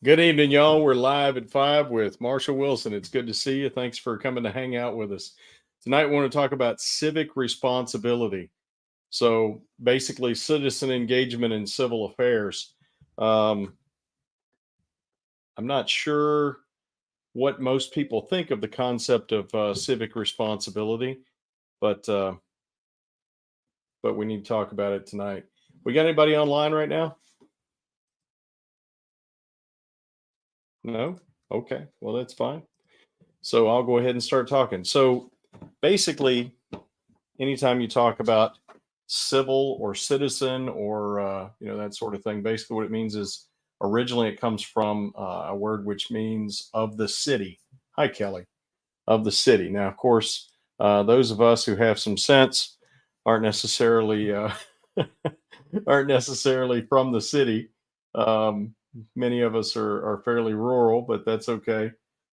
Good evening, y'all. We're live at 5 with Marshall Wilson. It's good to see you. Thanks for coming to hang out with us. Tonight, we want to talk about civic responsibility. So, basically, citizen engagement in civil affairs. Um, I'm not sure what most people think of the concept of civic responsibility, but uh, but we need to talk about it tonight. We got anybody online right now? No? Okay. Well, that's fine. So, I'll go ahead and start talking. So, basically, anytime you talk about civil or citizen or that sort of thing, basically what it means is originally it comes from a word which means of the city. Hi, Kelly. Of the city. Now, of course, those of us who have some sense aren't necessarily aren't necessarily from the city. Um, Many of us are fairly rural, but that's okay.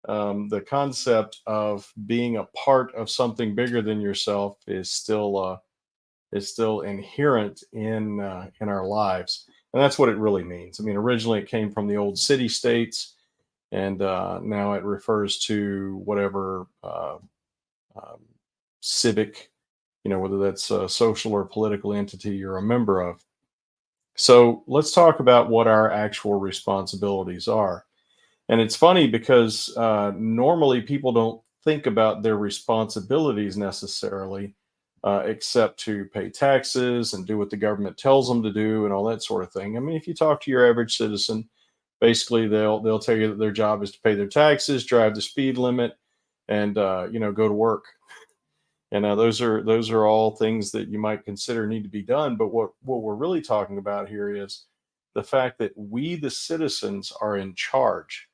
The concept of being a part of something bigger than yourself is still inherent in our lives, and that's what it really means. I mean, originally it came from the old city states, and now it refers to whatever um, civic, whether that's a social or political entity you're a member of. So let's talk about what our actual responsibilities are. And it's funny because normally people don't think about their responsibilities necessarily, except to pay taxes and do what the government tells them to do and all that sort of thing. I mean, if you talk to your average citizen, basically they'll tell you that their job is to pay their taxes, drive the speed limit, and go to work. And those are all things that you might consider need to be done. But what we're really talking about here is the fact that we, the citizens, are in charge.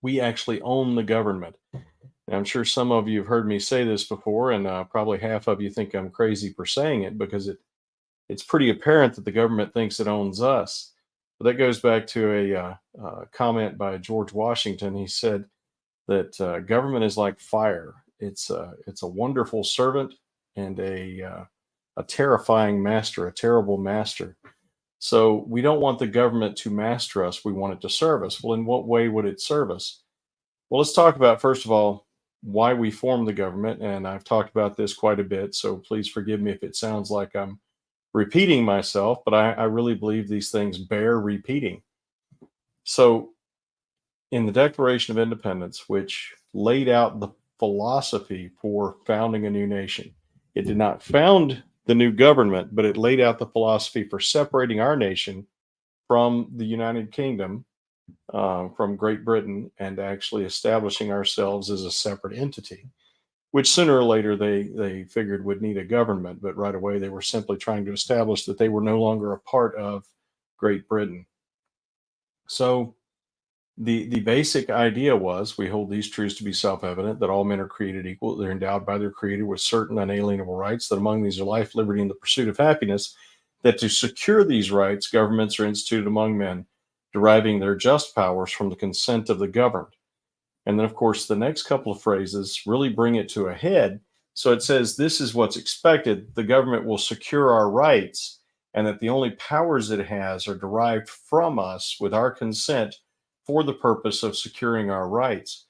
We actually own the government. And I'm sure some of you have heard me say this before, and probably half of you think I'm crazy for saying it because it's pretty apparent that the government thinks it owns us. But that goes back to a comment by George Washington. He said that government is like fire. It's a wonderful servant and a terrifying master, a terrible master. So we don't want the government to master us. We want it to serve us. Well, in what way would it serve us? Well, let's talk about, first of all, why we formed the government. And I've talked about this quite a bit. So please forgive me if it sounds like I'm repeating myself, but I really believe these things bear repeating. So, in the Declaration of Independence, which laid out the philosophy for founding a new nation, it did not found the new government, but it laid out the philosophy for separating our nation from the United Kingdom, from Great Britain, and actually establishing ourselves as a separate entity, which sooner or later they figured would need a government, but right away they were simply trying to establish that they were no longer a part of Great Britain. So the basic idea was we hold these truths to be self-evident that all men are created equal, they're endowed by their creator with certain unalienable rights, that among these are life, liberty, and the pursuit of happiness, that to secure these rights, governments are instituted among men, deriving their just powers from the consent of the governed. And then, of course, the next couple of phrases really bring it to a head. So it says, this is what's expected. The government will secure our rights, and that the only powers it has are derived from us with our consent for the purpose of securing our rights.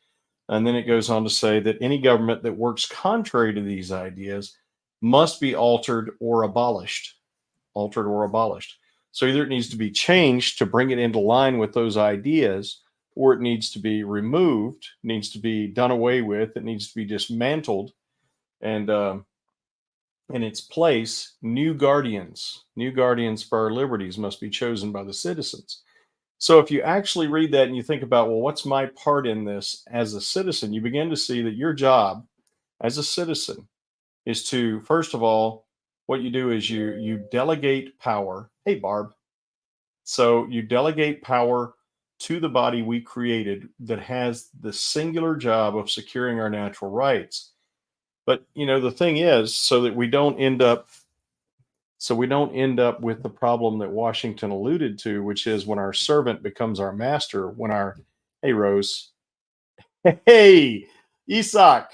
And then it goes on to say that any government that works contrary to these ideas must be altered or abolished. Altered or abolished. So either it needs to be changed to bring it into line with those ideas, or it needs to be removed, needs to be done away with, it needs to be dismantled, and in its place, new guardians for our liberties must be chosen by the citizens. So if you actually read that and you think about, well, what's my part in this as a citizen, you begin to see that your job as a citizen is to, first of all, what you do is you delegate power. Hey, Barb. So you delegate power to the body we created that has the singular job of securing our natural rights. But the thing is, we don't end up with the problem that Washington alluded to, which is when our servant becomes our master, when our hey Rose, hey Isak,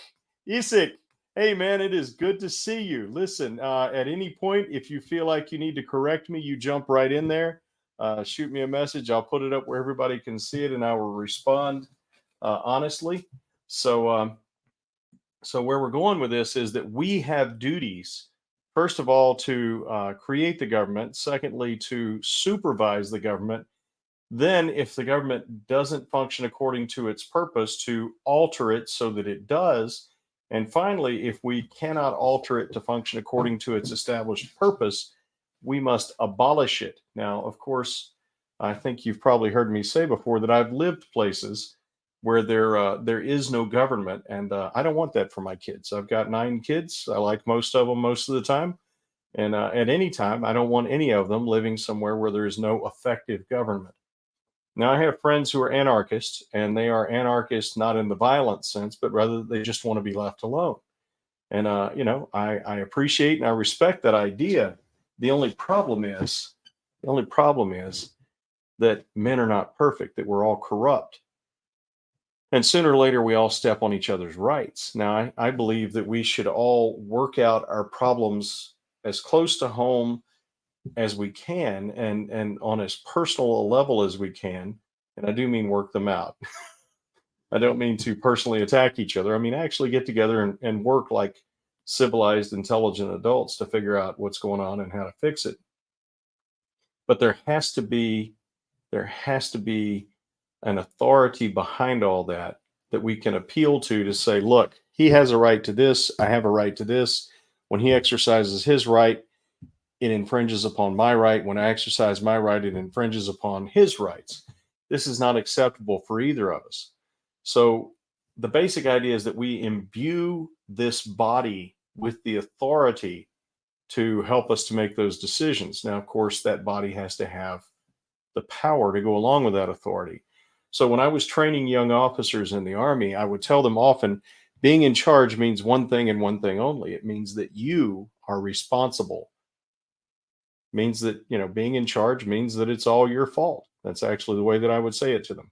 Isak, hey man, it is good to see you. Listen, at any point, if you feel like you need to correct me, you jump right in there. shoot me a message. I'll put it up where everybody can see it, and I will respond honestly. So, so where we're going with this is that we have duties. First of all, to create the government. Secondly, to supervise the government. Then, if the government doesn't function according to its purpose, to alter it so that it does. And finally, if we cannot alter it to function according to its established purpose, we must abolish it. Now, of course, I think you've probably heard me say before that I've lived places where there is no government, and I don't want that for my kids. I've got 9 kids. I like most of them most of the time, and at any time, I don't want any of them living somewhere where there is no effective government. Now, I have friends who are anarchists, and they are anarchists not in the violent sense, but rather they just want to be left alone. And I appreciate and I respect that idea. The only problem is, the only problem is that men are not perfect, that we're all corrupt. And sooner or later, we all step on each other's rights. Now, I believe that we should all work out our problems as close to home as we can, and on as personal a level as we can. And I do mean work them out. I don't mean to personally attack each other. I mean actually get together and work like civilized, intelligent adults to figure out what's going on and how to fix it. But there has to be an authority behind all that that we can appeal to say, look, he has a right to this, I have a right to this. When he exercises his right, it infringes upon my right. When I exercise my right, it infringes upon his rights. This is not acceptable for either of us. So the basic idea is that we imbue this body with the authority to help us to make those decisions. Now, of course, that body has to have the power to go along with that authority. So when I was training young officers in the Army, I would tell them often, being in charge means one thing and one thing only. It means that you are responsible. Means that, being in charge means that it's all your fault. That's actually the way that I would say it to them.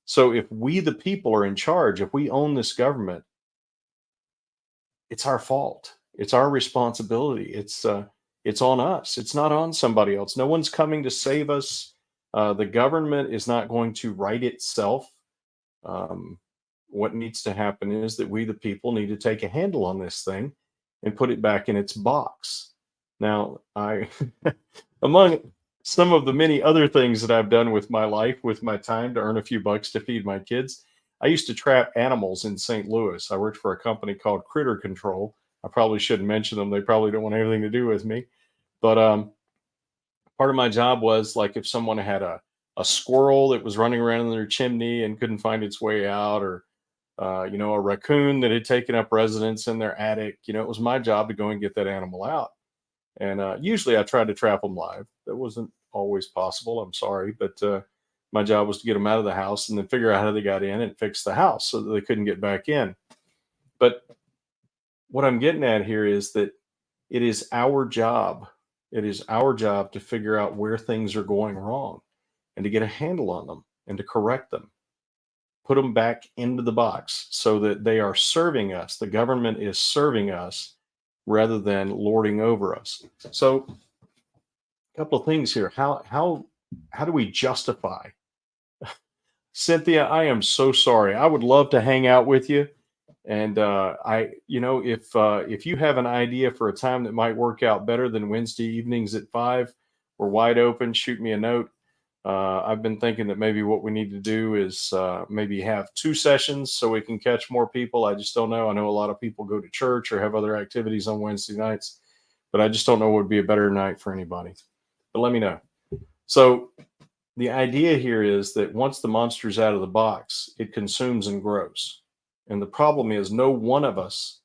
So if we, the people, are in charge, if we own this government, it's our fault. It's our responsibility. It's on us. It's not on somebody else. No one's coming to save us. The government is not going to right itself. What needs to happen is that we, the people, need to take a handle on this thing and put it back in its box. Now, among some of the many other things that I've done with my life, with my time to earn a few bucks to feed my kids, I used to trap animals in St. Louis. I worked for a company called Critter Control. I probably shouldn't mention them. They probably don't want anything to do with me. But part of my job was, like, if someone had a squirrel that was running around in their chimney and couldn't find its way out, or a raccoon that had taken up residence in their attic, it was my job to go and get that animal out. And usually I tried to trap them live. That wasn't always possible. I'm sorry. But my job was to get them out of the house and then figure out how they got in and fix the house so that they couldn't get back in. But what I'm getting at here is that it is our job. It is our job to figure out where things are going wrong and to get a handle on them and to correct them, put them back into the box so that they are serving us. The government is serving us rather than lording over us. So, a couple of things here. How do we justify? Cynthia, I am so sorry. I would love to hang out with you, and if you have an idea for a time that might work out better than Wednesday evenings at 5, we're wide open. Shoot me a note. I've been thinking that maybe what we need to do is maybe have 2 sessions so we can catch more people. I just don't know. I know a lot of people go to church or have other activities on Wednesday nights, but I just don't know what would be a better night for anybody. But let me know. So the idea here is that once the monster's out of the box, it consumes and grows. And the problem is no one of us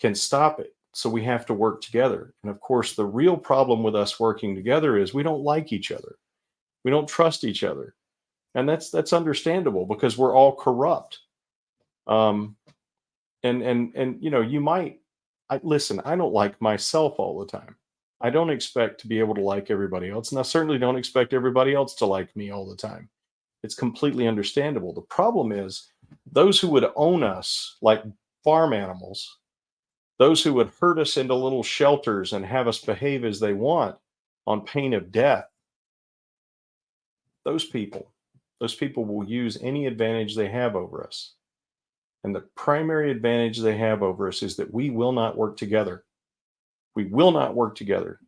can stop it. So we have to work together. And of course, the real problem with us working together is we don't like each other. We don't trust each other, and that's understandable because we're all corrupt. And you might. Listen. I don't like myself all the time. I don't expect to be able to like everybody else, and I certainly don't expect everybody else to like me all the time. It's completely understandable. The problem is those who would own us like farm animals, those who would herd us into little shelters and have us behave as they want on pain of death. those people, will use any advantage they have over us. And the primary advantage they have over us is that we will not work together. We will not work together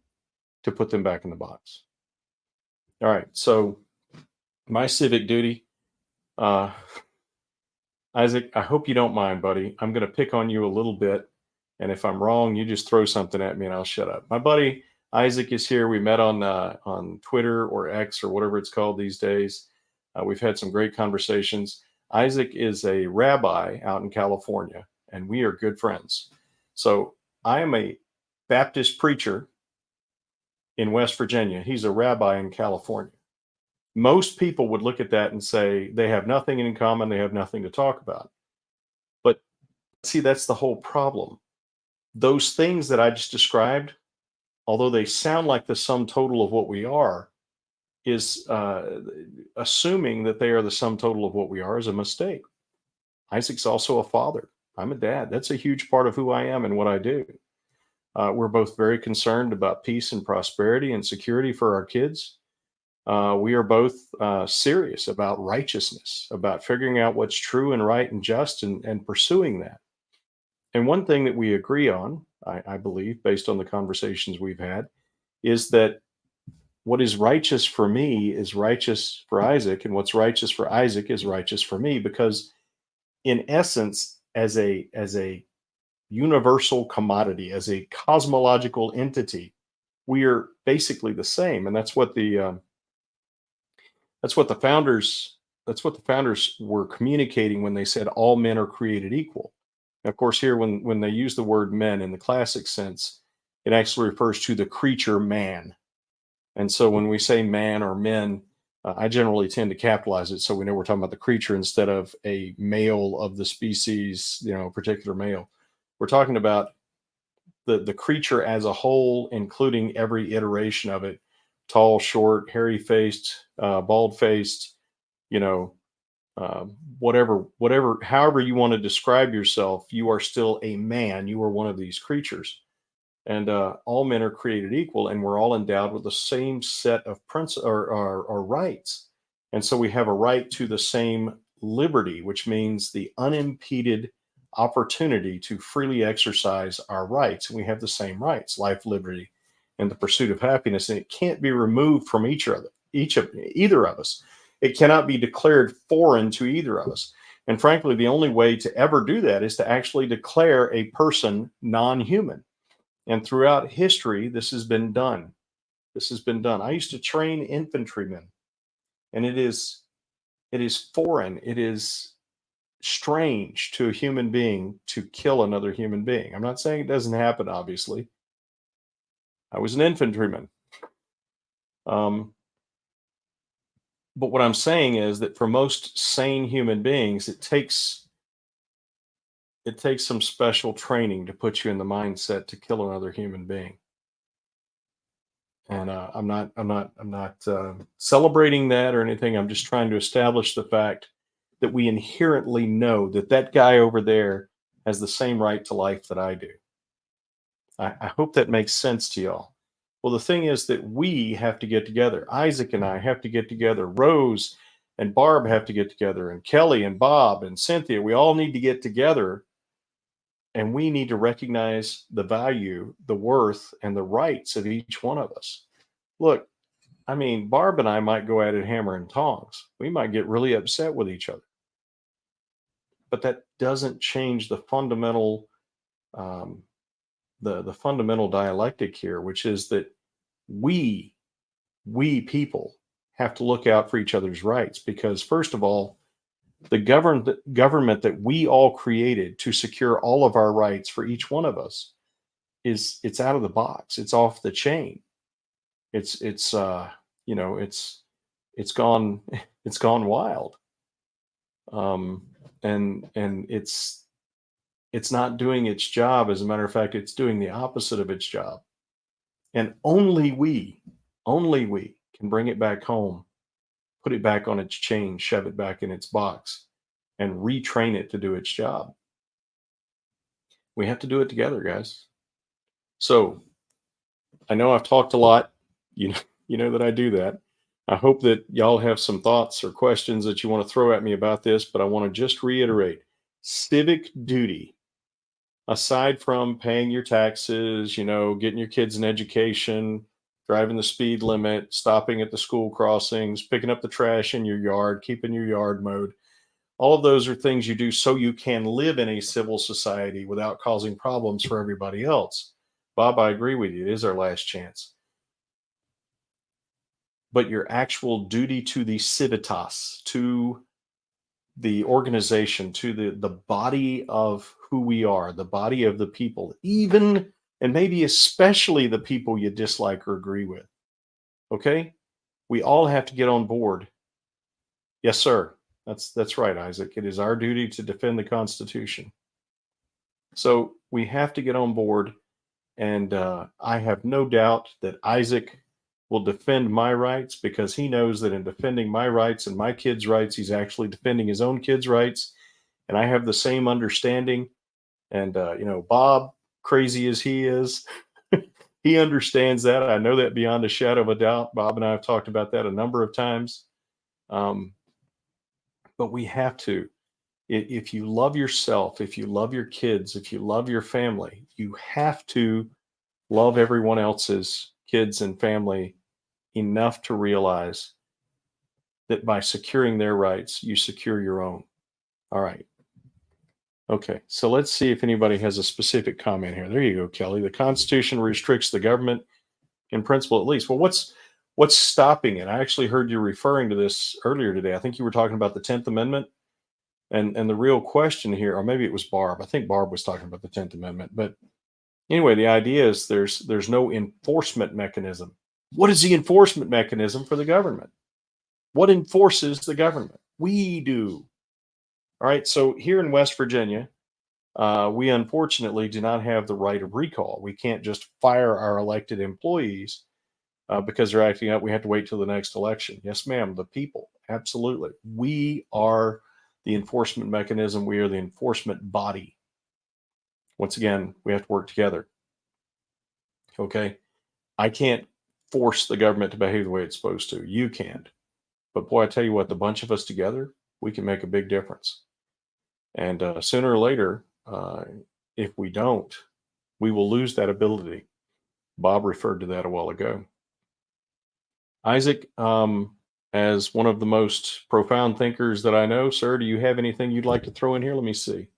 to put them back in the box. All right. So my civic duty, uh, Isaac, I hope you don't mind, buddy. I'm going to pick on you a little bit. And if I'm wrong, you just throw something at me and I'll shut up. My buddy Isaac is here. We met on Twitter or X or whatever it's called these days. We've had some great conversations. Isaac is a rabbi out in California, and we are good friends. So I am a Baptist preacher in West Virginia. He's a rabbi in California. Most people would look at that and say they have nothing in common, they have nothing to talk about. But see, that's the whole problem. Those things that I just described, although they sound like the sum total of what we are, is assuming that they are the sum total of what we are is a mistake. Isaac's also a father. I'm a dad. That's a huge part of who I am and what I do. We're both very concerned about peace and prosperity and security for our kids. We are both serious about righteousness, about figuring out what's true and right and just and pursuing that. And one thing that we agree on, I believe, based on the conversations we've had, is that what is righteous for me is righteous for Isaac, and what's righteous for Isaac is righteous for me, because in essence, as a universal commodity, as a cosmological entity, we are basically the same. And that's what the founders were communicating when they said all men are created equal. And of course, here when they use the word men in the classic sense, it actually refers to the creature man. And so when we say man or men, I generally tend to capitalize it so we know we're talking about the creature instead of a male of the species, a particular male. We're talking about the creature as a whole, including every iteration of it: tall, short, hairy-faced, bald-faced, whatever, however you want to describe yourself, you are still a man. You are one of these creatures. And all men are created equal, and we're all endowed with the same set of principles or rights. And so we have a right to the same liberty, which means the unimpeded opportunity to freely exercise our rights. And we have the same rights: life, liberty, and the pursuit of happiness. And it can't be removed from either of us. It cannot be declared foreign to either of us. And frankly, the only way to ever do that is to actually declare a person non-human. And throughout history, this has been done. I used to train infantrymen, and it is foreign. It is strange to a human being to kill another human being. I'm not saying it doesn't happen, obviously. I was an infantryman. But what I'm saying is that for most sane human beings, it takes some special training to put you in the mindset to kill another human being. And I'm not celebrating that or anything. I'm just trying to establish the fact that we inherently know that that guy over there has the same right to life that I do. I hope that makes sense to y'all. Well, the thing is that we have to get together. Isaac and I have to get together. Rose and Barb have to get together, and Kelly and Bob and Cynthia. We all need to get together, and we need to recognize the value, the worth, and the rights of each one of us. Look, I mean, Barb and I might go at it hammer and tongs. We might get really upset with each other. But that doesn't change the fundamental the fundamental dialectic here, which is that we people have to look out for each other's rights, because first of all, the government that we all created to secure all of our rights for each one of us it's out of the box. It's off the chain. It's gone it's gone wild. And it's not doing its job. As a matter of fact, it's doing the opposite of its job. And only we can bring it back home, put it back on its chain, shove it back in its box, and retrain it to do its job. We have to do it together, guys. So I know I've talked a lot. You know that I do that. I hope that y'all have some thoughts or questions that you want to throw at me about this, but I want to just reiterate civic duty, aside from paying your taxes, getting your kids an education, driving the speed limit, stopping at the school crossings, picking up the trash in your yard, keeping your yard mowed. All of those are things you do so you can live in a civil society without causing problems for everybody else. Bob, I agree with you. It is our last chance. But your actual duty to the civitas, to the organization, to the body of who we are, the body of the people, even and maybe especially the people you dislike or agree with. Okay? We all have to get on board. Yes, sir. That's right, Isaac. It is our duty to defend the Constitution. So we have to get on board, and I have no doubt that Isaac will defend my rights because he knows that in defending my rights and my kids' rights, he's actually defending his own kids' rights. And I have the same understanding. And Bob, crazy as he is, he understands that. I know that beyond a shadow of a doubt. Bob and I have talked about that a number of times. But we have to. If you love yourself, if you love your kids, if you love your family, you have to love everyone else's kids and family enough to realize that by securing their rights, you secure your own. All right. Okay. So let's see if anybody has a specific comment here. There you go, Kelly. The Constitution restricts the government in principle, at least. Well, what's stopping it? I actually heard you referring to this earlier today. I think you were talking about the 10th Amendment. And the real question here, or maybe it was Barb. I think Barb was talking about the 10th Amendment. But anyway, the idea is there's no enforcement mechanism. What is the enforcement mechanism for the government? What enforces the government? We do. All right. So here in West Virginia, we unfortunately do not have the right of recall. We can't just fire our elected employees because they're acting up. We have to wait till the next election. Yes, ma'am. The people. Absolutely. We are the enforcement mechanism. We are the enforcement body. Once again, we have to work together. Okay. I can't force the government to behave the way it's supposed to. You can't. But boy, I tell you what, the bunch of us together, we can make a big difference. And sooner or later, if we don't, we will lose that ability. Bob referred to that a while ago. Isaac, as one of the most profound thinkers that I know, sir, do you have anything you'd like to throw in here? Let me see.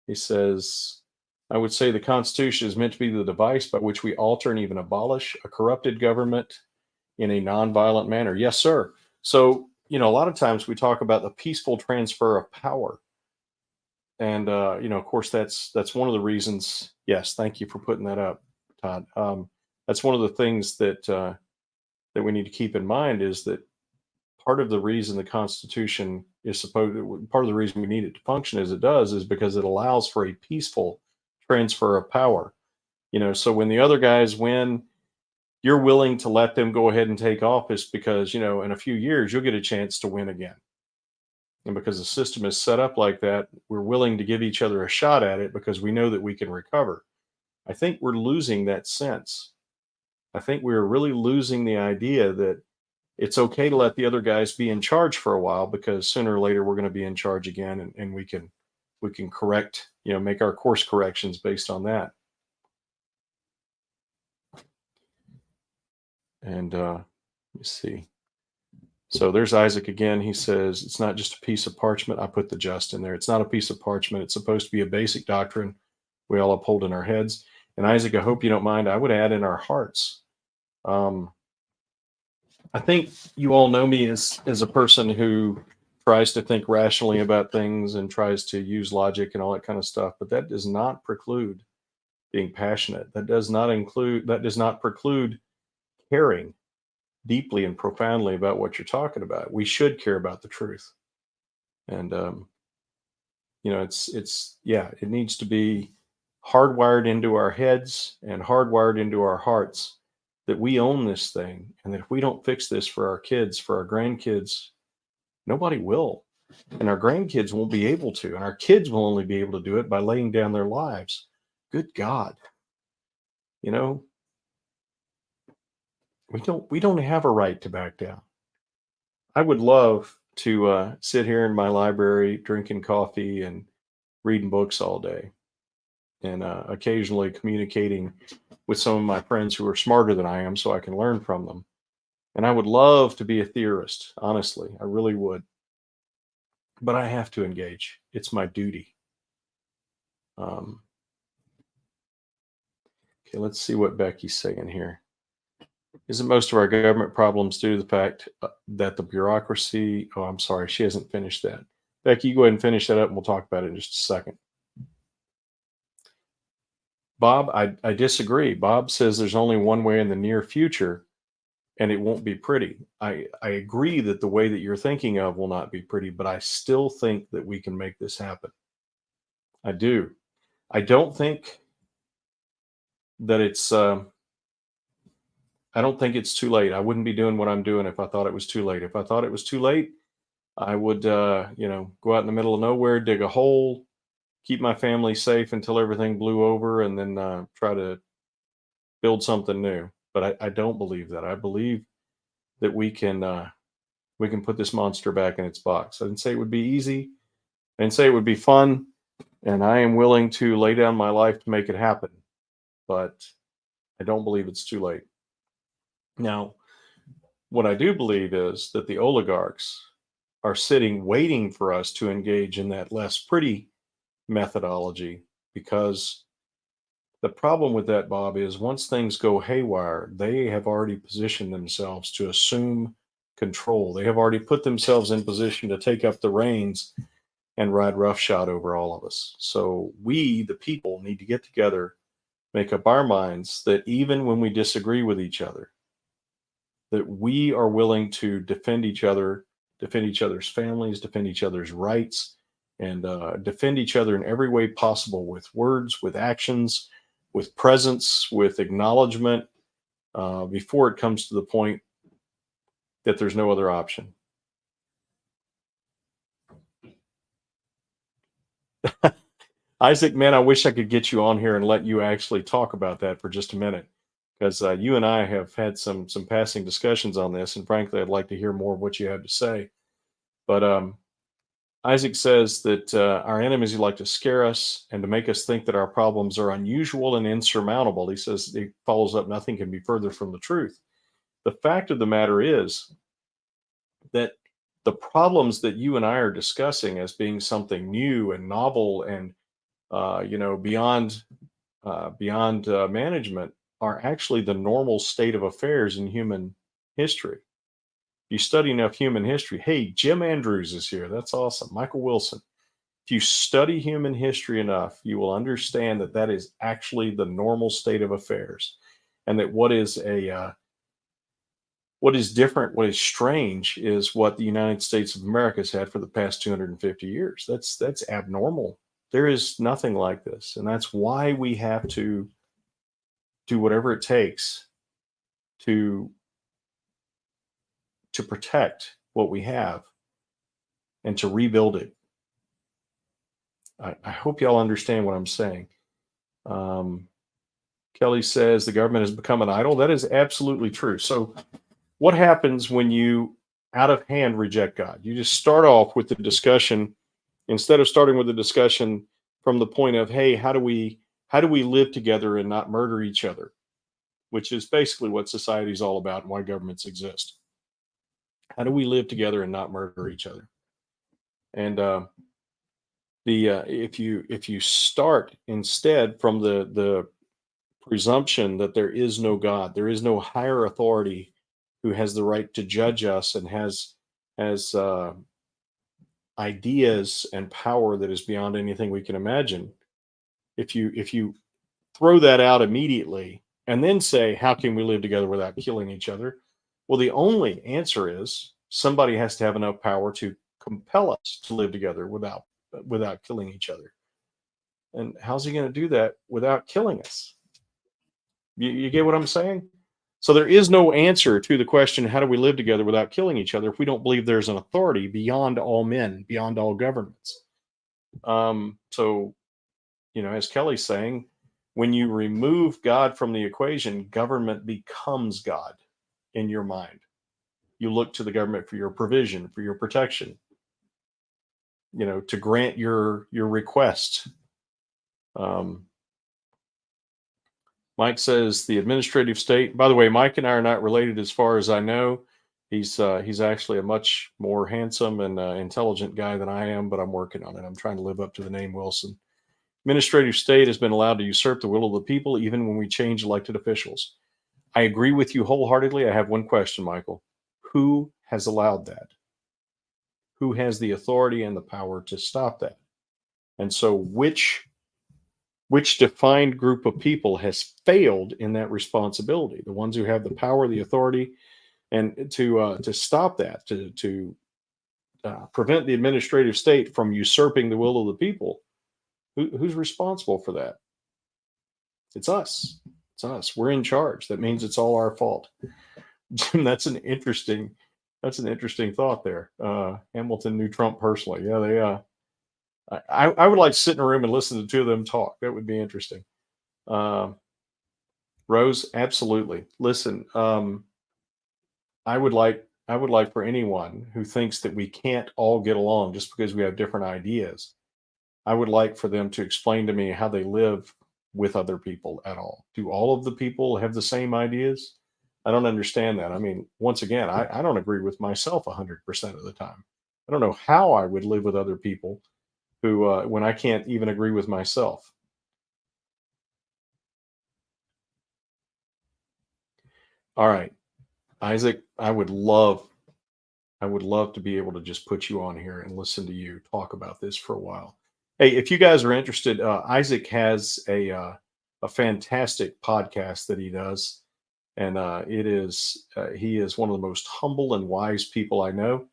He says, I would say the Constitution is meant to be the device by which we alter and even abolish a corrupted government in a nonviolent manner. Yes, sir. So, a lot of times we talk about the peaceful transfer of power. And, of course, that's one of the reasons. Yes, thank you for putting that up, Todd. That's one of the things that that we need to keep in mind is that part of the reason the Constitution is part of the reason we need it to function as it does is because it allows for a peaceful transfer of power. So when the other guys win, you're willing to let them go ahead and take office because, in a few years, you'll get a chance to win again. And because the system is set up like that, we're willing to give each other a shot at it because we know that we can recover. I think we're losing that sense. I think we're really losing the idea that it's okay to let the other guys be in charge for a while because sooner or later we're going to be in charge again and we can correct, make our course corrections based on that. And let me see. So there's Isaac again. He says, it's not just a piece of parchment. I put the just in there. It's not a piece of parchment. It's supposed to be a basic doctrine we all uphold in our heads. And Isaac, I hope you don't mind. I would add in our hearts. I think you all know me as a person who tries to think rationally about things and tries to use logic and all that kind of stuff. But that does not preclude being passionate. That does not preclude caring deeply and profoundly about what you're talking about. We should care about the truth. And, it needs to be hardwired into our heads and hardwired into our hearts that we own this thing. And that if we don't fix this for our kids, for our grandkids, nobody will. And our grandkids won't be able to. And our kids will only be able to do it by laying down their lives. Good God. We don't have a right to back down. I would love to sit here in my library drinking coffee and reading books all day, and occasionally communicating with some of my friends who are smarter than I am so I can learn from them. And I would love to be a theorist, honestly. I really would. But I have to engage. It's my duty. Um, okay, let's see what Becky's saying here. Isn't most of our government problems due to the fact that the bureaucracy? Oh, I'm sorry, she hasn't finished that. Becky, you go ahead and finish that up, and we'll talk about it in just a second. Bob, I disagree. Bob says there's only one way in the near future, and it won't be pretty. I agree that the way that you're thinking of will not be pretty, but I still think that we can make this happen. I do. I don't think that it's. I don't think it's too late. I wouldn't be doing what I'm doing if I thought it was too late. If I thought it was too late, I would, go out in the middle of nowhere, dig a hole, keep my family safe until everything blew over, and then try to build something new. But I don't believe that. I believe that we can put this monster back in its box. I didn't say it would be easy. I didn't say it would be fun, and I am willing to lay down my life to make it happen. But I don't believe it's too late. Now, what I do believe is that the oligarchs are sitting waiting for us to engage in that less pretty methodology, because the problem with that, Bob, is once things go haywire, they have already positioned themselves to assume control. They have already put themselves in position to take up the reins and ride roughshod over all of us. So we, the people, need to get together, make up our minds that even when we disagree with each other, that we are willing to defend each other, defend each other's families, defend each other's rights, and defend each other in every way possible, with words, with actions, with presence, with acknowledgement, before it comes to the point that there's no other option. Isaac, man, I wish I could get you on here and let you actually talk about that for just a minute, because you and I have had some passing discussions on this, and frankly, I'd like to hear more of what you have to say. But Isaac says that our enemies like to scare us and to make us think that our problems are unusual and insurmountable. He says, he follows up, nothing can be further from the truth. The fact of the matter is that the problems that you and I are discussing as being something new and novel and beyond management are actually the normal state of affairs in human history. You study enough human history. Hey, Jim Andrews is here. That's awesome. Michael Wilson. If you study human history enough, you will understand that that is actually the normal state of affairs, and that what is different, what is strange, is what the United States of America has had for the past 250 years. That's abnormal. There is nothing like this, and that's why we have to do whatever it takes to protect what we have and to rebuild it. I hope y'all understand what I'm saying. Kelly says the government has become an idol. That is absolutely true. So what happens when you out of hand reject God? You just start off with the discussion, instead of starting with the discussion from the point of, hey, how do we live together and not murder each other, which is basically what society is all about and why governments exist. How do we live together and not murder each other? And if you start instead from the presumption that there is no God, there is no higher authority who has the right to judge us and has ideas and power that is beyond anything we can imagine. If you throw that out immediately and then say, how can we live together without killing each other? Well, the only answer is somebody has to have enough power to compel us to live together without killing each other. And how's he going to do that without killing us? You get what I'm saying? So there is no answer to the question, how do we live together without killing each other, if we don't believe there's an authority beyond all men, beyond all governments. So, as Kelly's saying, when you remove God from the equation, government becomes God in your mind. you look to the government for your provision, for your protection, to grant your request. Mike says the administrative state. By the way, Mike and I are not related as far as I know. He's actually a much more handsome and intelligent guy than I am, but I'm working on it. I'm trying to live up to the name Wilson. Administrative state has been allowed to usurp the will of the people even when we change elected officials. I agree with you wholeheartedly. I have one question, Michael. Who has allowed that? Who has the authority and the power to stop that? And so which defined group of people has failed in that responsibility? The ones who have the power, the authority, and to stop that, to prevent the administrative state from usurping the will of the people. Who's responsible for that? It's us. It's us. We're in charge. That means it's all our fault. Jim, that's an interesting thought there. Hamilton knew Trump personally. Yeah, I would like to sit in a room and listen to the two of them talk. That would be interesting. Rose, absolutely. Listen, I would like for anyone who thinks that we can't all get along just because we have different ideas. I would like for them to explain to me how they live with other people at all. Do all of the people have the same ideas? I don't understand that. I mean, once again, I don't agree with myself 100% of the time. I don't know how I would live with other people who, when I can't even agree with myself. All right, Isaac, I would love to be able to just put you on here and listen to you talk about this for a while. Hey, if you guys are interested, Isaac has a fantastic podcast that he does, and he is one of the most humble and wise people I know.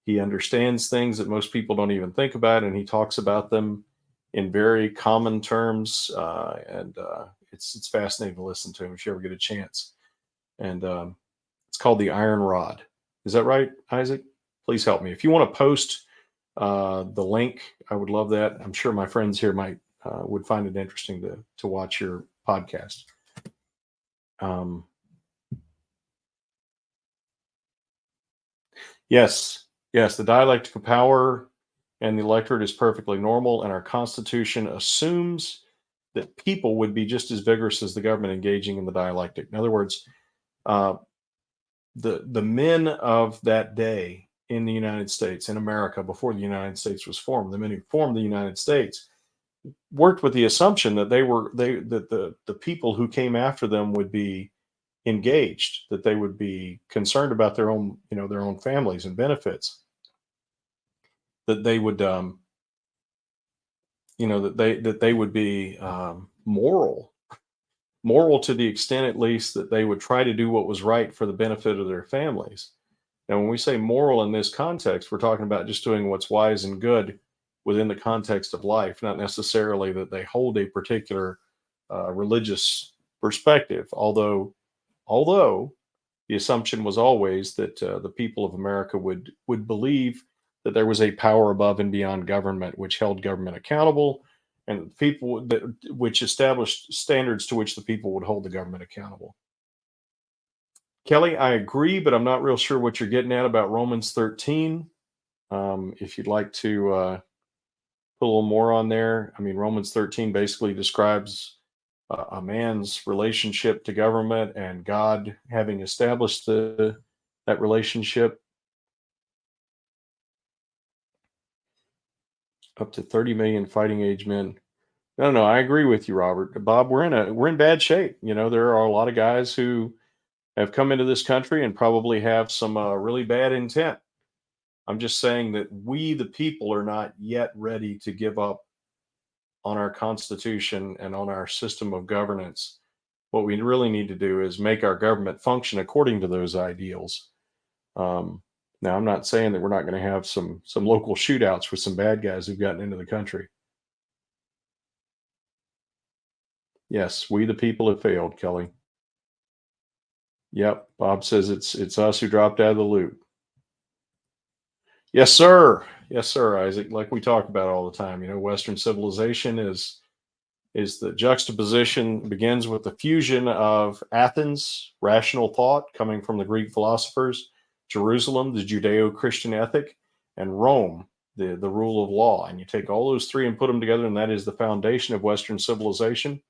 He understands things that most people don't even think about, and he talks about them in very common terms. And it's fascinating to listen to him if you ever get a chance. And it's called The Iron Rod. Is that right, Isaac? Please help me. If you want to post the link, I would love that. I'm sure my friends here would find it interesting to watch your podcast. Yes, the dialectic of power and the electorate is perfectly normal, and our Constitution assumes that people would be just as vigorous as the government engaging in the dialectic. In other words, the men of that day in the United States, in America, before the United States was formed, the men who formed the United States worked with the assumption that the people who came after them would be engaged, that they would be concerned about their own families and benefits, that they would that they would be moral to the extent, at least, that they would try to do what was right for the benefit of their families. Now, when we say moral in this context, we're talking about just doing what's wise and good within the context of life, not necessarily that they hold a particular religious perspective. Although the assumption was always that the people of America would believe that there was a power above and beyond government, which held government accountable, and which established standards to which the people would hold the government accountable. Kelly, I agree, but I'm not real sure what you're getting at about Romans 13. If you'd like to put a little more on there, I mean, Romans 13 basically describes a man's relationship to government and God having established that relationship. Up to 30 million fighting age men. No, I agree with you, Robert. Bob, we're in bad shape. There are a lot of guys who have come into this country and probably have some really bad intent. I'm just saying that we, the people, are not yet ready to give up on our Constitution and on our system of governance. What we really need to do is make our government function according to those ideals. Now, I'm not saying that we're not going to have some local shootouts with some bad guys who've gotten into the country. Yes, we the people have failed, Kelly. Yep, Bob says it's us who dropped out of the loop. Yes, sir. Yes, sir, Isaac. Like we talk about all the time, Western civilization is the juxtaposition, begins with the fusion of Athens, rational thought coming from the Greek philosophers, Jerusalem, the Judeo-Christian ethic, and Rome, the rule of law. And you take all those three and put them together, and that is the foundation of Western civilization.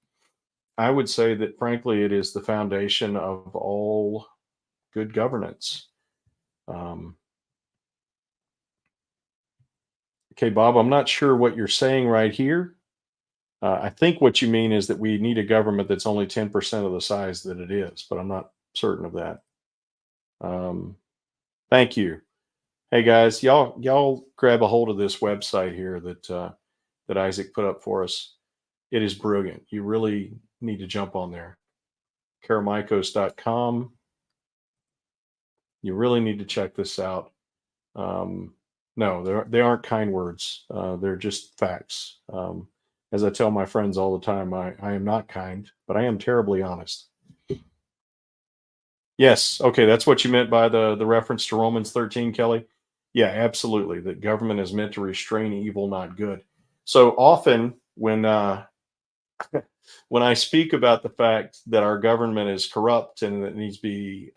I would say that, frankly, it is the foundation of all good governance. Okay, Bob, I'm not sure what you're saying right here. I think what you mean is that we need a government that's only 10% of the size that it is, but I'm not certain of that. Thank you. Hey guys, y'all grab a hold of this website here that Isaac put up for us. It is brilliant. You really need to jump on there. Karamikos.com. You really need to check this out. No, they aren't kind words. They're just facts. As I tell my friends all the time, I am not kind, but I am terribly honest. Yes. Okay. That's what you meant by the reference to Romans 13, Kelly. Yeah, absolutely. That government is meant to restrain evil, not good. So often when when I speak about the fact that our government is corrupt and that it needs to be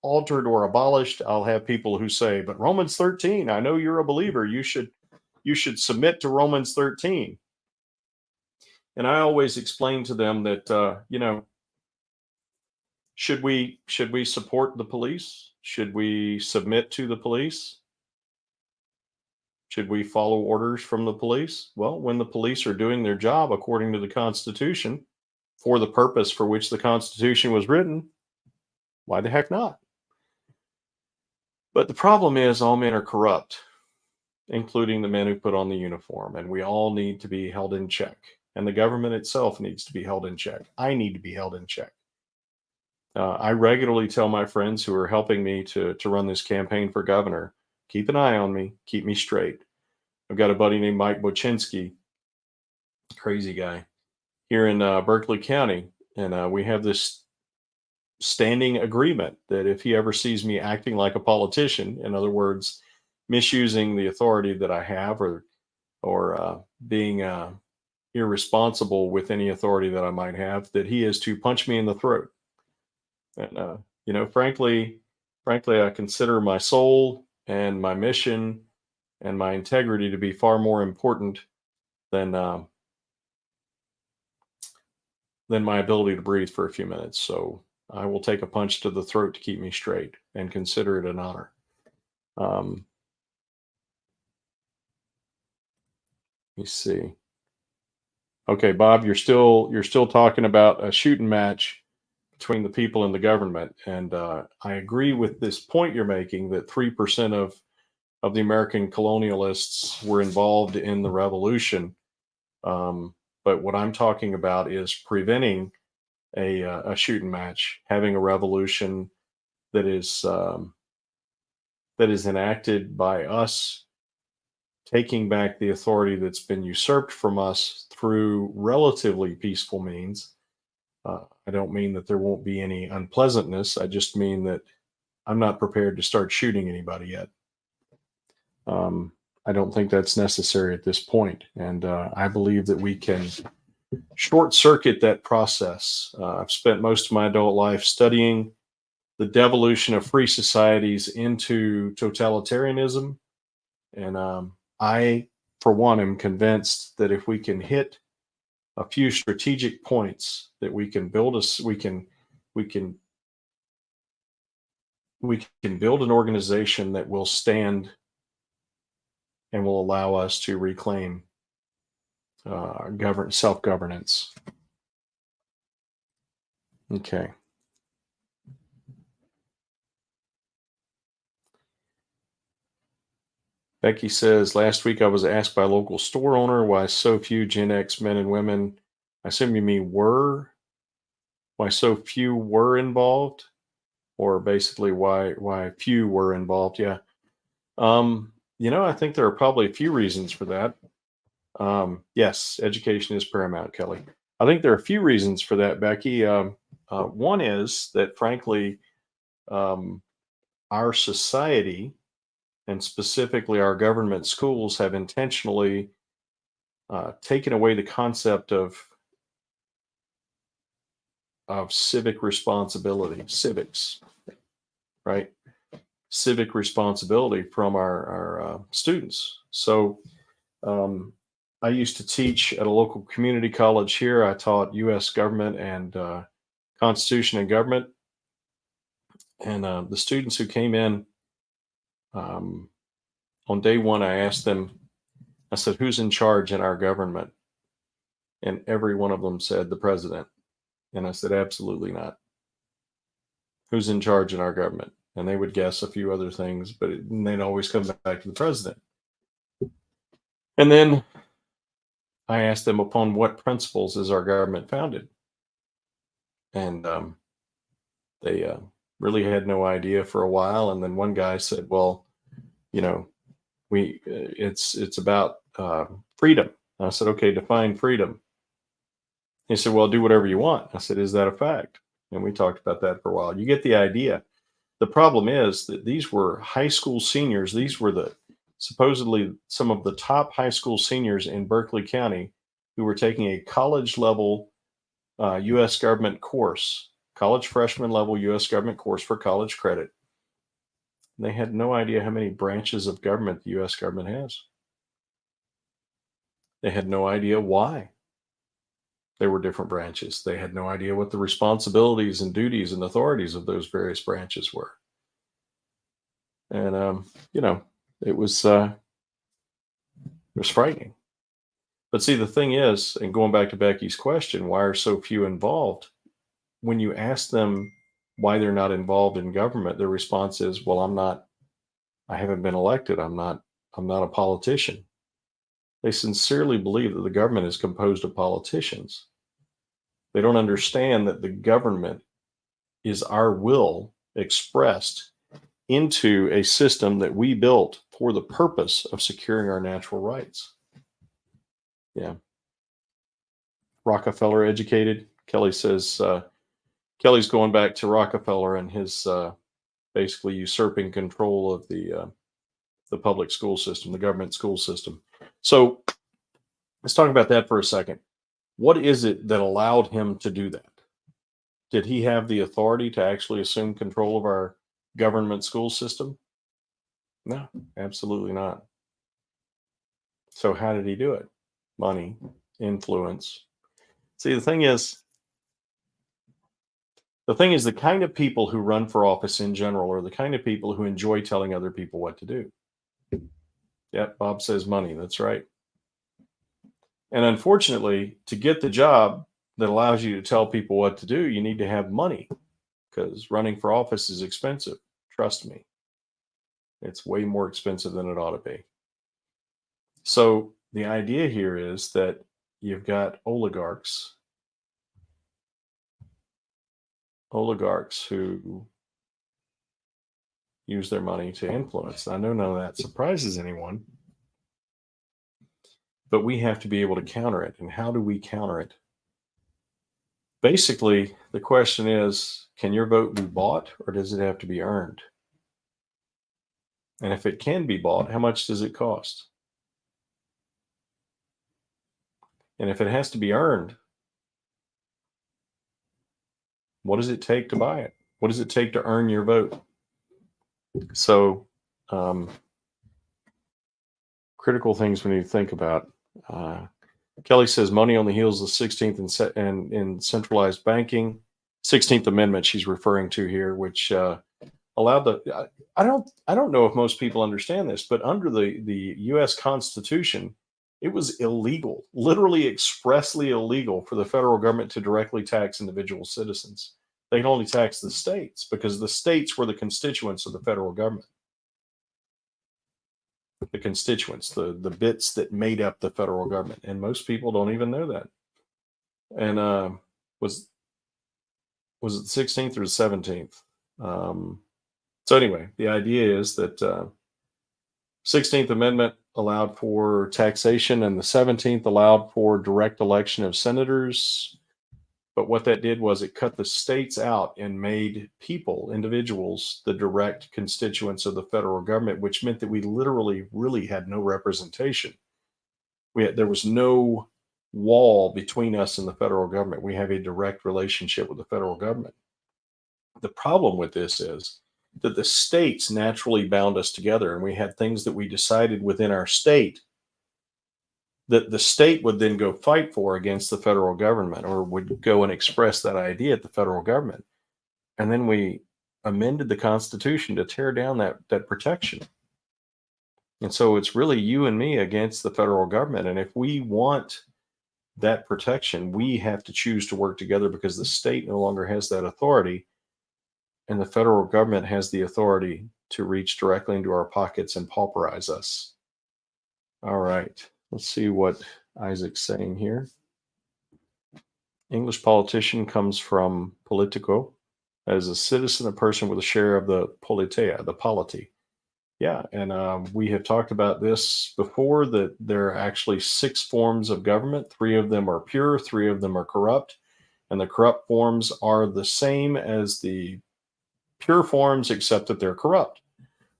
altered or abolished, I'll have people who say, "But Romans 13, I know you're a believer. You should submit to Romans 13." And I always explain to them that should we support the police? Should we submit to the police? Should we follow orders from the police? Well, when the police are doing their job according to the Constitution for the purpose for which the Constitution was written, why the heck not? But the problem is all men are corrupt, including the men who put on the uniform, and we all need to be held in check. And the government itself needs to be held in check. I need to be held in check. I regularly tell my friends who are helping me to run this campaign for governor, keep an eye on me, keep me straight. I've got a buddy named Mike Bochinsky, crazy guy, here in Berkeley County, and we have this standing agreement that if he ever sees me acting like a politician, in other words, misusing the authority that I have, or being irresponsible with any authority that I might have, that he is to punch me in the throat. And frankly, I consider my soul and my mission and my integrity to be far more important than my ability to breathe for a few minutes. So I will take a punch to the throat to keep me straight and consider it an honor. Let me see. Okay, Bob, you're still talking about a shooting match between the people and the government, and I agree with this point you're making that 3% of the American colonialists were involved in the revolution. But what I'm talking about is preventing a shooting match, having a revolution that is enacted by us taking back the authority that's been usurped from us through relatively peaceful means. I don't mean that there won't be any unpleasantness. I just mean that I'm not prepared to start shooting anybody yet. I don't think that's necessary at this point, and I believe that we can short circuit that process. I've spent most of my adult life studying the devolution of free societies into totalitarianism, and I, for one, am convinced that if we can hit a few strategic points, that we can build an organization that will stand and will allow us to reclaim self-governance. Okay. Becky says, last week I was asked by a local store owner why so few Gen X men and women, I assume you mean why so few were involved, or basically why few were involved. Yeah. I think there are probably a few reasons for that. Yes, education is paramount, Kelly. I think there are a few reasons for that, Becky. One is that, frankly, our society, and specifically our government schools, have intentionally taken away the concept of civic responsibility, civics, right? civic responsibility from our students. So I used to teach at a local community college here. I taught U.S. government and Constitution and government. And the students who came in um, on day one, I asked them, I said, who's in charge in our government? And every one of them said, the president. And I said, absolutely not. Who's in charge in our government? And they would guess a few other things, but they'd always come back to the president. And then I asked them, upon what principles is our government founded? And they really had no idea for a while. And then one guy said, well, you know, it's about freedom. And I said, okay, define freedom. He said, well, do whatever you want. I said, is that a fact? And we talked about that for a while. You get the idea. The problem is that these were high school seniors. These were the supposedly some of the top high school seniors in Berkeley County who were taking a college level U.S. government course, college freshman level U.S. government course for college credit. They had no idea how many branches of government the U.S. government has. They had no idea why there were different branches. They had no idea what the responsibilities and duties and authorities of those various branches were. And it was frightening. But see, the thing is, and going back to Becky's question, why are so few involved? When you ask them why they're not involved in government, their response is, well, I haven't been elected. I'm not a politician. They sincerely believe that the government is composed of politicians. They don't understand that the government is our will expressed into a system that we built for the purpose of securing our natural rights. Yeah. Rockefeller educated. Kelly says, Kelly's going back to Rockefeller and his basically usurping control of the public school system, the government school system. So let's talk about that for a second. What is it that allowed him to do that? Did he have the authority to actually assume control of our government school system? No, absolutely not. So how did he do it? Money, influence. See, the thing is, the kind of people who run for office in general are the kind of people who enjoy telling other people what to do. Yep, Bob says money. That's right. And unfortunately, to get the job that allows you to tell people what to do, you need to have money, because running for office is expensive. Trust me. It's way more expensive than it ought to be. So the idea here is that you've got oligarchs who use their money to influence. I know none of that surprises anyone, but we have to be able to counter it. And how do we counter it? Basically, the question is, can your vote be bought, or does it have to be earned? And if it can be bought, how much does it cost? And if it has to be earned, what does it take to buy it? What does it take to earn your vote? So, critical things we need to think about. Kelly says money on the heels of the 16th and in centralized banking, 16th Amendment she's referring to here, which allowed the. I don't know if most people understand this, but under the U.S. Constitution, it was illegal, literally expressly illegal, for the federal government to directly tax individual citizens. They can only tax the states, because the states were the constituents of the federal government. The constituents, the bits that made up the federal government, and most people don't even know that. And was it the 16th or the 17th? So anyway, the idea is that 16th Amendment allowed for taxation, and the 17th allowed for direct election of senators. But what that did was it cut the states out and made people, individuals, the direct constituents of the federal government, which meant that we literally really had no representation. There was no wall between us and the federal government. We have a direct relationship with the federal government. The problem with this is that the states naturally bound us together, and we had things that we decided within our state that the state would then go fight for against the federal government, or would go and express that idea at the federal government. And then we amended the Constitution to tear down that protection. And so it's really you and me against the federal government. And if we want that protection, we have to choose to work together, because the state no longer has that authority, and the federal government has the authority to reach directly into our pockets and pauperize us. All right, let's see what Isaac's saying here. English politician comes from politico, as a citizen, a person with a share of the politeia, the polity. Yeah, and we have talked about this before, that there are actually 6 forms of government. 3 of them are pure, 3 of them are corrupt, and the corrupt forms are the same as the pure forms, except that they're corrupt.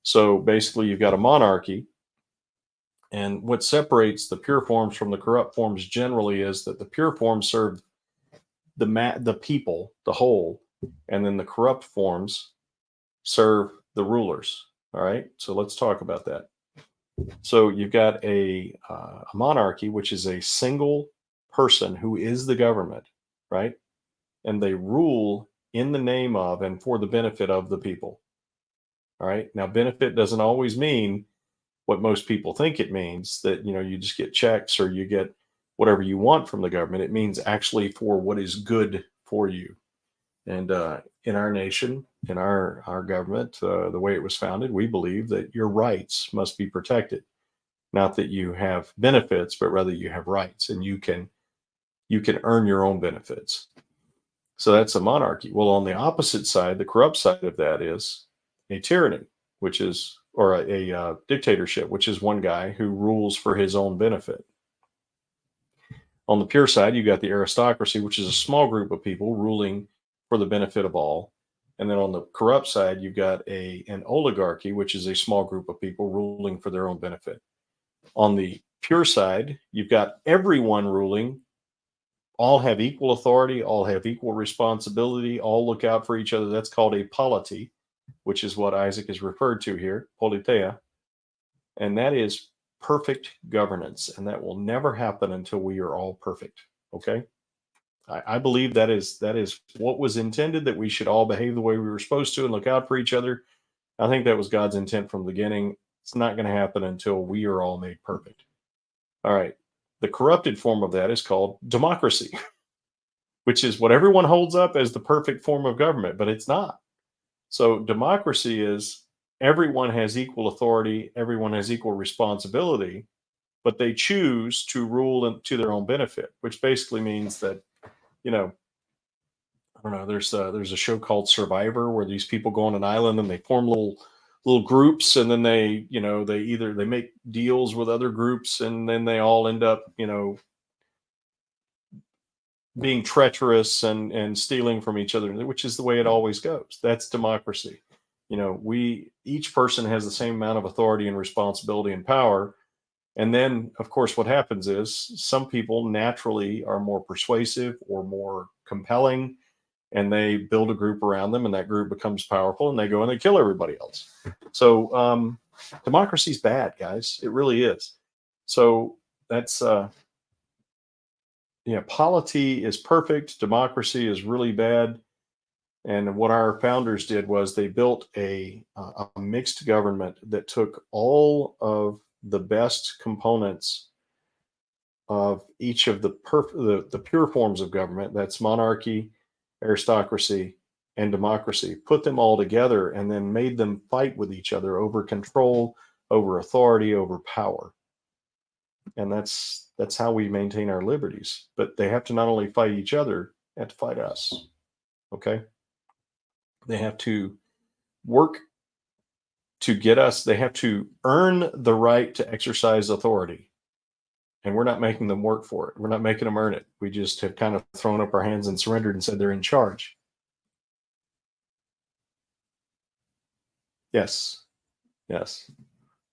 So basically, you've got a monarchy, and what separates the pure forms from the corrupt forms generally is that the pure forms serve the people, the whole, and then the corrupt forms serve the rulers. All right, so let's talk about that. So you've got a monarchy, which is a single person who is the government, right? And they rule in the name of and for the benefit of the people. All right, now benefit doesn't always mean what most people think it means, that you just get checks or you get whatever you want from the government. It means actually for what is good for you. And in our nation, in our government, the way it was founded, we believe that your rights must be protected. Not that you have benefits, but rather you have rights, and you can earn your own benefits. So that's a monarchy. Well, on the opposite side, the corrupt side of that is a tyranny, which is, or a dictatorship, which is one guy who rules for his own benefit. On the pure side, you got the aristocracy, which is a small group of people ruling for the benefit of all. And then on the corrupt side, you've got an oligarchy, which is a small group of people ruling for their own benefit. On the pure side, you've got everyone ruling, all have equal authority, all have equal responsibility, all look out for each other. That's called a polity, which is what Isaac is referred to here, politeia. And that is perfect governance. And that will never happen until we are all perfect. Okay? I believe that is what was intended, that we should all behave the way we were supposed to and look out for each other. I think that was God's intent from the beginning. It's not going to happen until we are all made perfect. All right. The corrupted form of that is called democracy, which is what everyone holds up as the perfect form of government, but it's not. So democracy is everyone has equal authority, everyone has equal responsibility, but they choose to rule to their own benefit, which basically means that, I don't know, there's a show called Survivor, where these people go on an island and they form little groups, and then they make deals with other groups, and then they all end up being treacherous and stealing from each other, which is the way it always goes. That's democracy. Each person has the same amount of authority and responsibility and power. And then, of course, what happens is some people naturally are more persuasive or more compelling, and they build a group around them, and that group becomes powerful, and they go and they kill everybody else. So democracy's bad, guys. It really is. So that's polity is perfect. Democracy is really bad. And what our founders did was they built a mixed government that took all of the best components of each of the pure forms of government. That's monarchy, aristocracy, and democracy. Put them all together and then made them fight with each other over control, over authority, over power. And that's how we maintain our liberties. But they have to not only fight each other, they have to fight us. Okay? They have to work to get us, they have to earn the right to exercise authority. And we're not making them work for it. We're not making them earn it. We just have kind of thrown up our hands and surrendered and said they're in charge. Yes. Yes.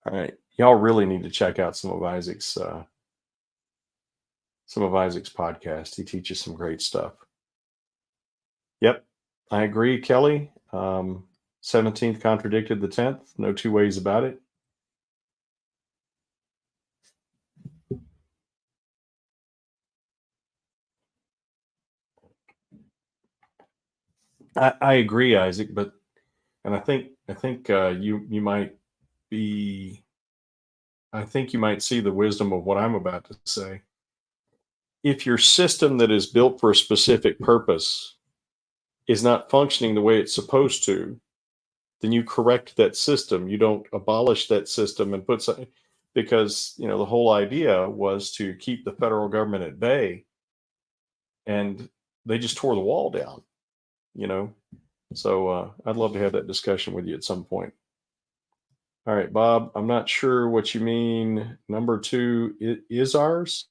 All right. Y'all really need to check out some of Isaac's podcast. He teaches some great stuff. Yep. I agree, Kelly. 17th contradicted the 10th. No two ways about it. I agree, Isaac, and I think you might be. I think you might see the wisdom of what I'm about to say. If your system that is built for a specific purpose is not functioning the way it's supposed to, then you correct that system. You don't abolish that system and put something, because the whole idea was to keep the federal government at bay, and they just tore the wall down. So I'd love to have that discussion with you at some point. All right, Bob, I'm not sure what you mean. Number 2 is ours.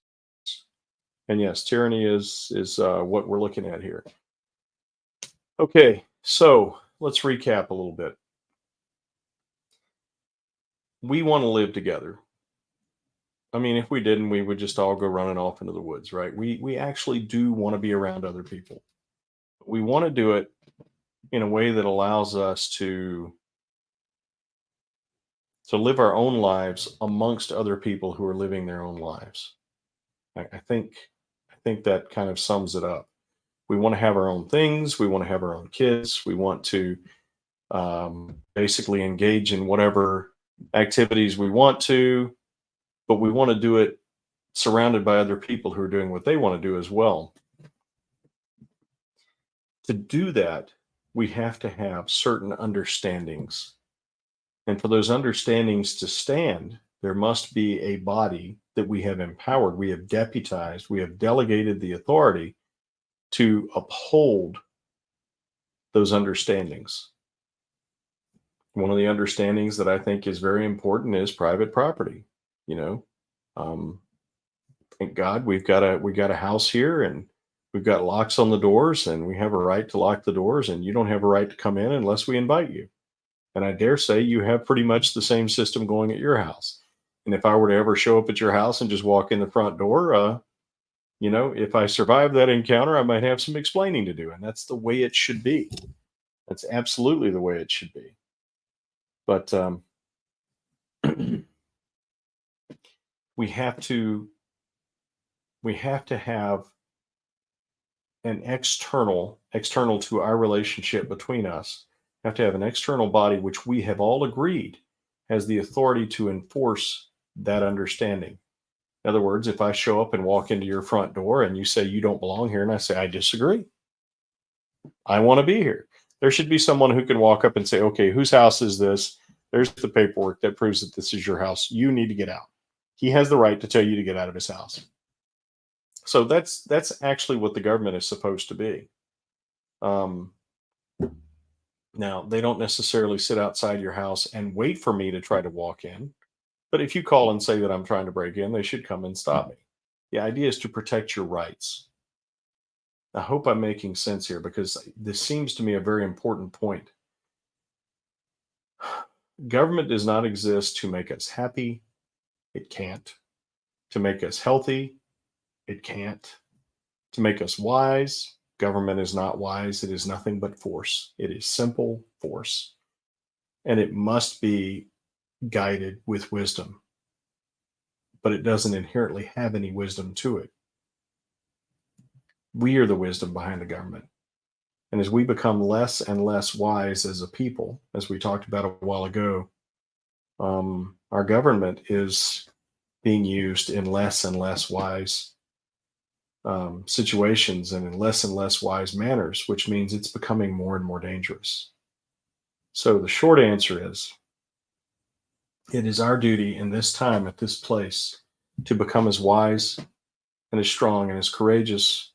And yes, tyranny is what we're looking at here. Okay, so let's recap a little bit. We want to live together. I mean, if we didn't, we would just all go running off into the woods, right? We actually do want to be around other people. We want to do it in a way that allows us to live our own lives amongst other people who are living their own lives. I think that kind of sums it up. We want to have our own things. We want to have our own kids. We want to basically engage in whatever activities we want to, but we want to do it surrounded by other people who are doing what they want to do as well. To do that, we have to have certain understandings. And for those understandings to stand, there must be a body that we have empowered, we have deputized, we have delegated the authority to uphold those understandings. One of the understandings that I think is very important is private property. Thank God we got a house here, and we've got locks on the doors, and we have a right to lock the doors, and you don't have a right to come in unless we invite you. And I dare say you have pretty much the same system going at your house. And if I were to ever show up at your house and just walk in the front door, if I survive that encounter, I might have some explaining to do. And that's the way it should be. That's absolutely the way it should be. But we have to have an external to our relationship between us, have to have an external body which we have all agreed has the authority to enforce that understanding. In other words, if I show up and walk into your front door and you say you don't belong here, and I say I disagree, I want to be here, there should be someone who can walk up and say, okay, whose house is this? There's the paperwork that proves that this is your house. You need to get out. He has the right to tell you to get out of his house. So that's actually what the government is supposed to be. Now, they don't necessarily sit outside your house and wait for me to try to walk in. But if you call and say that I'm trying to break in, they should come and stop me. The idea is to protect your rights. I hope I'm making sense here, because this seems to me a very important point. Government does not exist to make us happy. It can't. To make us healthy. It can't. To make us wise. Government is not wise. It is nothing but force. It is simple force. And it must be guided with wisdom. But it doesn't inherently have any wisdom to it. We are the wisdom behind the government. And as we become less and less wise as a people, as we talked about a while ago, our government is being used in less and less wise situations and in less and less wise manners, which means it's becoming more and more dangerous. So the short answer is, it is our duty in this time, at this place, to become as wise and as strong and as courageous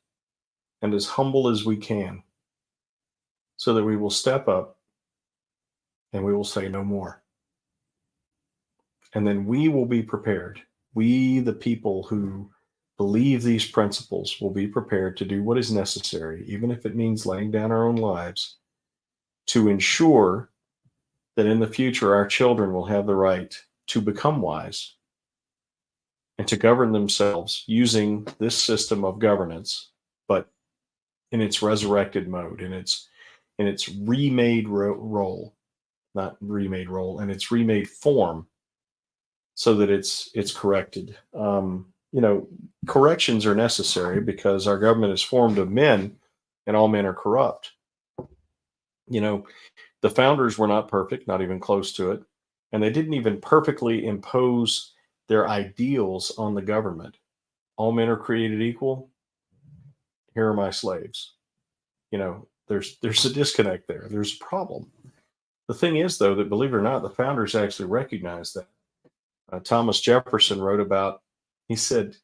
and as humble as we can, so that we will step up and we will say no more. And then we will be prepared. We, the people who believe these principles, will be prepared to do what is necessary, even if it means laying down our own lives, to ensure that in the future our children will have the right to become wise and to govern themselves using this system of governance, but in its resurrected mode, in its remade role. not remade role, and it's remade form so that it's corrected. Corrections are necessary because our government is formed of men, and all men are corrupt. You know, the founders were not perfect, not even close to it, and they didn't even perfectly impose their ideals on the government. All men are created equal. Here are my slaves. There's a disconnect there. There's a problem. The thing is, though, that believe it or not, the founders actually recognized that. Thomas Jefferson wrote about. He said,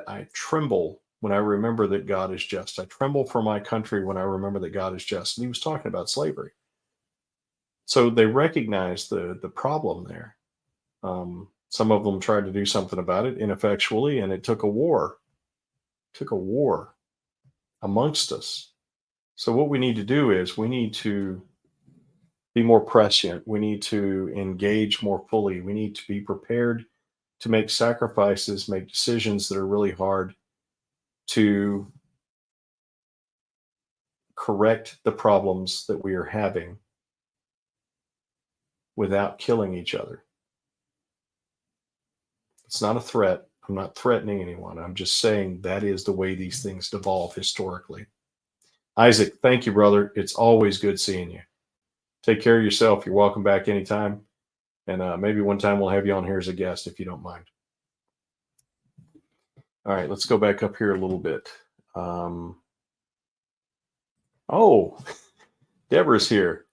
"I tremble when I remember that God is just. I tremble for my country when I remember that God is just." And he was talking about slavery. So they recognized the problem there. Some of them tried to do something about it ineffectually, and it took a war. Took a war amongst us. So what we need to do is we need to be more prescient. We need to engage more fully. We need to be prepared to make sacrifices, make decisions that are really hard to correct the problems that we are having without killing each other. It's not a threat. I'm not threatening anyone. I'm just saying that is the way these things devolve historically. Isaac, thank you, brother. It's always good seeing you. Take care of yourself. You're welcome back anytime. And maybe one time we'll have you on here as a guest if you don't mind. All right, let's go back up here a little bit. Oh, Deborah's here.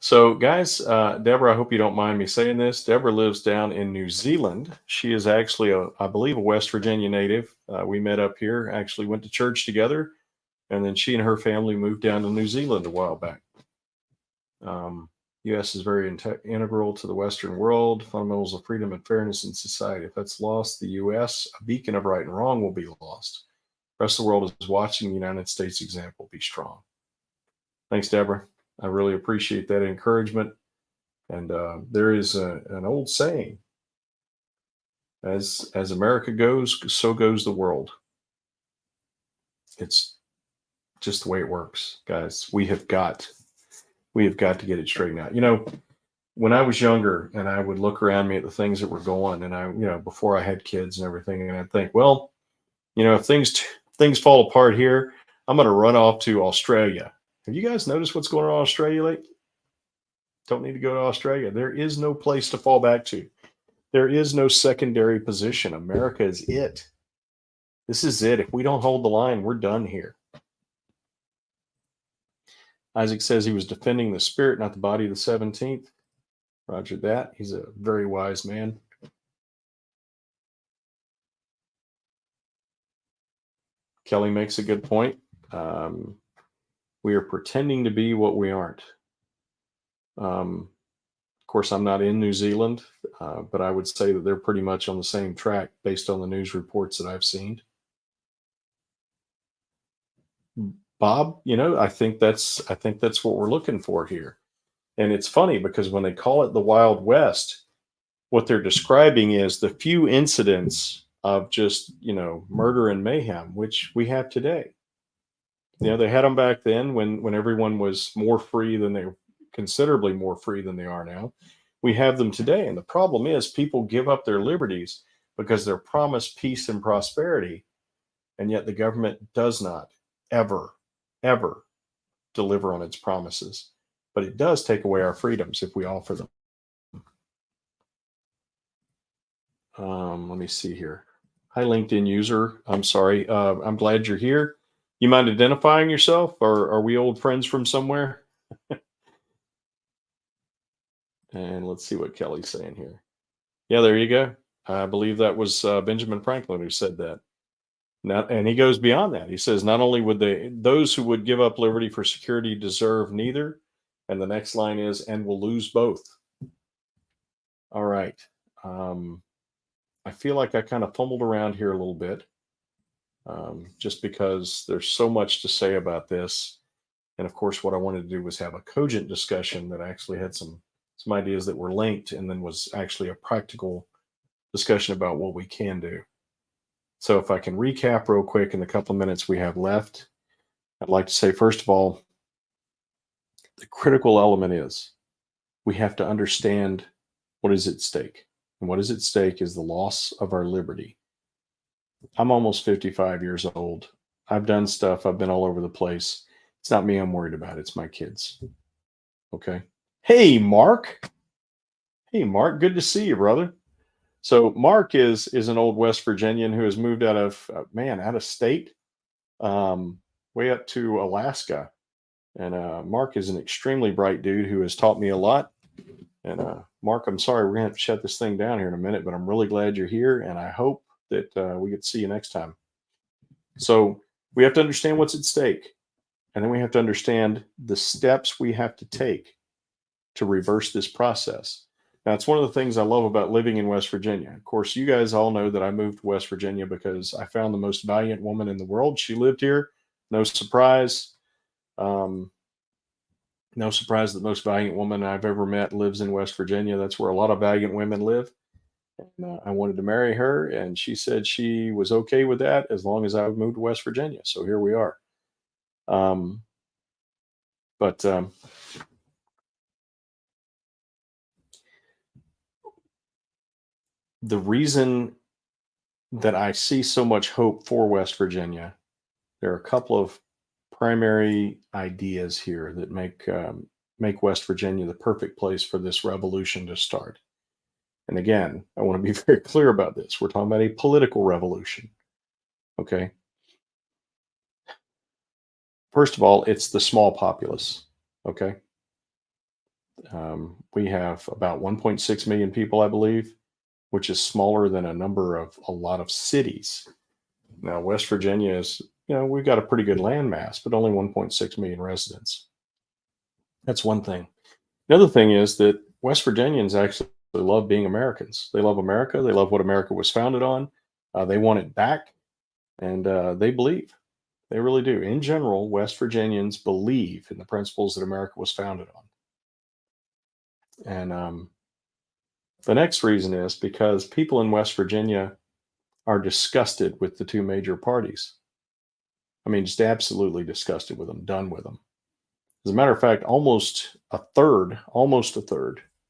So, guys, Deborah, I hope you don't mind me saying this. Deborah lives down in New Zealand. She is actually, I believe, a West Virginia native. We met up here, actually went to church together, and then she and her family moved down to New Zealand a while back. U.S. is very integral to the Western world, fundamentals of freedom and fairness in society. If that's lost, the U.S., a beacon of right and wrong, will be lost. The rest of the world is watching the United States example. Be strong. Thanks, Deborah. I really appreciate that encouragement. And there is an old saying, as America goes, so goes the world. It's just the way it works, guys. We have got to get it straightened out. When I was younger and I would look around me at the things that were going, and before I had kids and everything, and I'd think, well, if things fall apart here, I'm going to run off to Australia. Have you guys noticed what's going on in Australia lately? Don't need to go to Australia. There is no place to fall back to. There is no secondary position. America is it. This is it. If we don't hold the line, we're done here. Isaac says he was defending the spirit, not the body of the 17th. Roger that. He's a very wise man. Kelly makes a good point. We are pretending to be what we aren't. Of course, I'm not in New Zealand, but I would say that they're pretty much on the same track based on the news reports that I've seen. Bob, I think that's what we're looking for here. And it's funny because when they call it the Wild West, what they're describing is the few incidents of just, murder and mayhem, which we have today. They had them back then when everyone was more free than they considerably more free than they are now. We have them today. And the problem is people give up their liberties because they're promised peace and prosperity. And yet the government does not ever deliver on its promises. But it does take away our freedoms if we offer them. Let me see here. Hi, LinkedIn user. I'm sorry. I'm glad you're here. You mind identifying yourself, or are we old friends from somewhere? And let's see what Kelly's saying here. Yeah, there you go. I believe that was Benjamin Franklin who said that. Now, and he goes beyond that. He says, not only would those who would give up liberty for security deserve neither. And the next line is, and will lose both. All right. I feel like I kind of fumbled around here a little bit, just because there's so much to say about this. And of course, what I wanted to do was have a cogent discussion that actually had some ideas that were linked, and then was actually a practical discussion about what we can do. So if I can recap real quick in the couple of minutes we have left, I'd like to say, first of all, the critical element is we have to understand what is at stake. And what is at stake is the loss of our liberty. I'm almost 55 years old. I've done stuff. I've been all over the place. It's not me I'm worried about. It's my kids. Okay. Hey, Mark. Hey, Mark. Good to see you, brother. So Mark is an old West Virginian who has moved out of out of state, way up to Alaska. And Mark is an extremely bright dude who has taught me a lot. And Mark, I'm sorry, we're going to have to shut this thing down here in a minute, but I'm really glad you're here. And I hope that we get to see you next time. So we have to understand what's at stake. And then we have to understand the steps we have to take to reverse this process. Now, it's one of the things I love about living in West Virginia. Of course, you guys all know that I moved to West Virginia because I found the most valiant woman in the world. She lived here. No surprise. No surprise that the most valiant woman I've ever met lives in West Virginia. That's where a lot of valiant women live. And I wanted to marry her, and she said she was okay with that as long as I would move to West Virginia. So here we are. But the reason that I see so much hope for West Virginia, there are a couple of primary ideas here that make West Virginia the perfect place for this revolution to start. And again, I want to be very clear about this. We're talking about a political revolution. Okay. First of all, it's the small populace. Okay. We have about 1.6 million people, I believe, which is smaller than a lot of cities. Now, West Virginia is, we've got a pretty good landmass, but only 1.6 million residents. That's one thing. The other thing is that West Virginians actually love being Americans. They love America. They love what America was founded on. They want it back, and they believe. They really do. In general, West Virginians believe in the principles that America was founded on. And the next reason is because people in West Virginia are disgusted with the two major parties. I mean, just absolutely disgusted with them, done with them. As a matter of fact, almost a third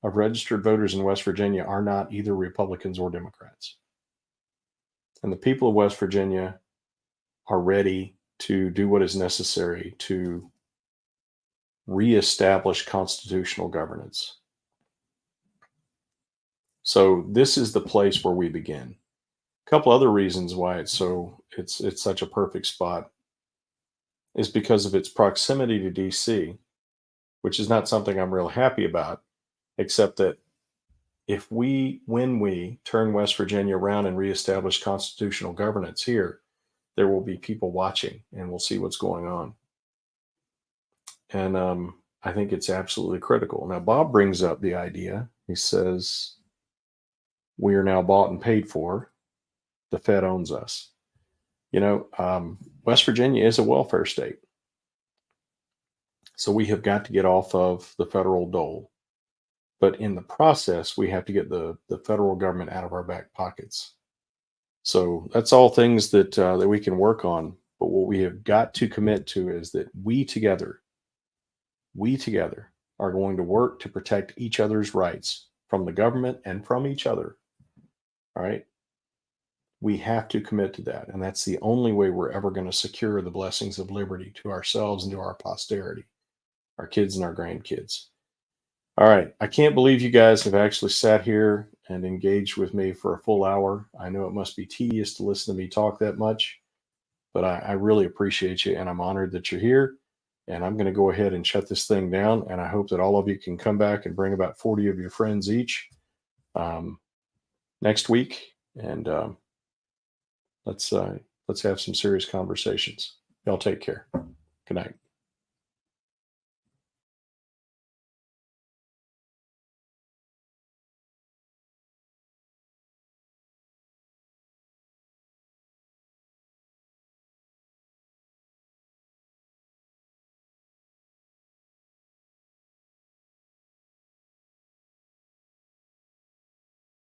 of registered voters in West Virginia are not either Republicans or Democrats. And the people of West Virginia are ready to do what is necessary to reestablish constitutional governance. So this is the place where we begin. A couple other reasons why it's such a perfect spot is because of its proximity to DC, which is not something I'm real happy about, except that when we turn West Virginia around and reestablish constitutional governance here, there will be people watching and we'll see what's going on. And I think it's absolutely critical. Now, Bob brings up the idea. He says, we are now bought and paid for. The Fed owns us. West Virginia is a welfare state. So we have got to get off of the federal dole. But in the process, we have to get the federal government out of our back pockets. So that's all things that we can work on. But what we have got to commit to is that we together are going to work to protect each other's rights from the government and from each other. All right. We have to commit to that. And that's the only way we're ever going to secure the blessings of liberty to ourselves and to our posterity, our kids and our grandkids. All right. I can't believe you guys have actually sat here and engaged with me for a full hour. I know it must be tedious to listen to me talk that much, but I really appreciate you and I'm honored that you're here. And I'm going to go ahead and shut this thing down. And I hope that all of you can come back and bring about 40 of your friends each next week. And let's have some serious conversations. Y'all take care. Good night.